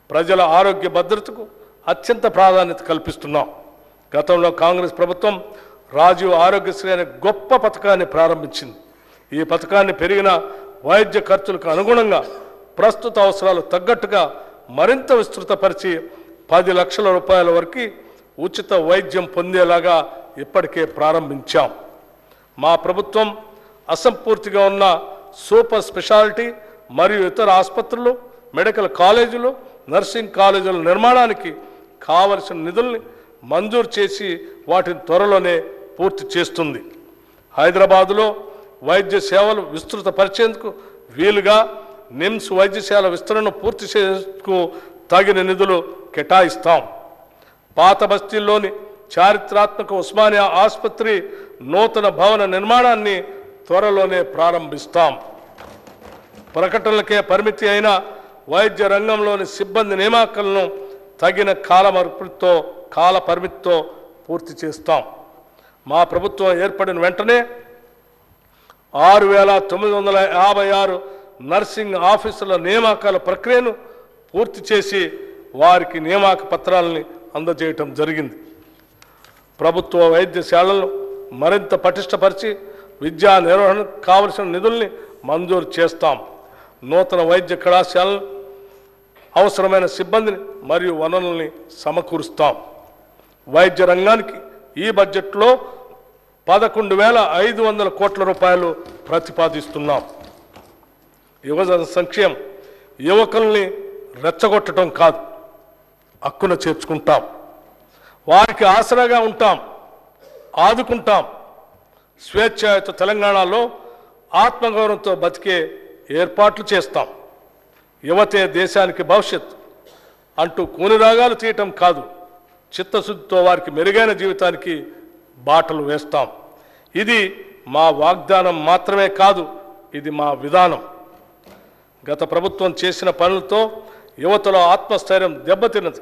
ప్రజల ఆరోగ్య భద్రతకు అత్యంత ప్రాధాన్యత కల్పిస్తున్నాం. గతంలో కాంగ్రెస్ ప్రభుత్వం రాజీవ్ ఆరోగ్యశ్రీ అనే గొప్ప పథకాన్ని ప్రారంభించింది. ఈ పథకాన్ని పెరిగిన వైద్య ఖర్చులకు అనుగుణంగా ప్రస్తుత అవసరాలు తగ్గట్టుగా మరింత విస్తృతపరిచి 10 లక్షల రూపాయల వరకు ఉచిత వైద్యం పొందేలాగా ఇప్పటికే ప్రారంభించాం. మా ప్రభుత్వం అసంపూర్తిగా ఉన్న సూపర్ స్పెషాలిటీ మరియు ఇతర ఆసుపత్రులు, మెడికల్ కాలేజీలు, నర్సింగ్ కాలేజీల నిర్మాణానికి కావలసిన నిధుల్ని మంజూరు చేసి వాటిని త్వరలోనే పూర్తి చేస్తుంది. హైదరాబాదులో వైద్య సేవలు విస్తృతపరిచేందుకు వీలుగా నిమ్స్ వైద్యశాల విస్తరణను పూర్తి చేసేందుకు తగిన నిధులు కేటాయిస్తాం. పాత బస్తీల్లోని చారిత్రాత్మక ఉస్మానియా ఆసుపత్రి నూతన భవన నిర్మాణాన్ని త్వరలోనే ప్రారంభిస్తాం. ప్రకటనలకే పరిమితి అయిన వైద్య రంగంలోని సిబ్బంది నియామకాలను తగిన కాల పరిమితితో పూర్తి చేస్తాం. మా ప్రభుత్వం ఏర్పడిన వెంటనే 6,956 నర్సింగ్ ఆఫీసర్ల నియామకాల ప్రక్రియను పూర్తి చేసి వారికి నియామక పత్రాలని అందజేయటం జరిగింది. ప్రభుత్వ వైద్యశాలలను మరింత పటిష్టపరిచి విద్యా నిర్వహణకు కావలసిన నిధుల్ని మంజూరు చేస్తాం. నూతన వైద్య కళాశాలను అవసరమైన సిబ్బందిని మరియు వనరుల్ని సమకూరుస్తాం. వైద్య రంగానికి ఈ బడ్జెట్లో 11,500 కోట్ల రూపాయలు ప్రతిపాదిస్తున్నాం. యువజన సంక్షేమం యువకుల్ని రెచ్చగొట్టడం కాదు, హక్కున చేర్చుకుంటాం. వారికి ఆసరాగా ఉంటాం, ఆదుకుంటాం. స్వేచ్ఛాయుత తెలంగాణలో ఆత్మగౌరవంతో బతికే ఏర్పాట్లు చేస్తాం. యువతే దేశానికి భవిష్యత్తు అంటూ కూనిరాగాలు తీయటం కాదు, చిత్తశుద్ధితో వారికి మెరుగైన జీవితానికి బాటలు వేస్తాం. ఇది మా వాగ్దానం మాత్రమే కాదు, ఇది మా విధానం. గత ప్రభుత్వం చేసిన పనులతో యువతలో ఆత్మస్థైర్యం దెబ్బతిన్నది.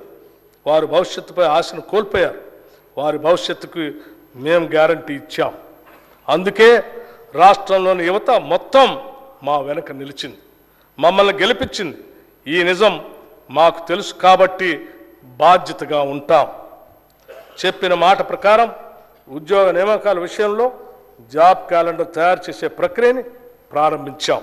వారి భవిష్యత్తుపై ఆశను కోల్పోయారు. వారి భవిష్యత్తుకు మేము గ్యారంటీ ఇచ్చాం. అందుకే రాష్ట్రంలోని యువత మొత్తం మా వెనక నిలిచింది, మమ్మల్ని గెలిపించింది. ఈ నిజం మాకు తెలుసు కాబట్టి బాధ్యతగా ఉంటాం. చెప్పిన మాట ప్రకారం ఉద్యోగ నియామకాల విషయంలో జాబ్ క్యాలెండర్ తయారు చేసే ప్రక్రియని ప్రారంభించాం.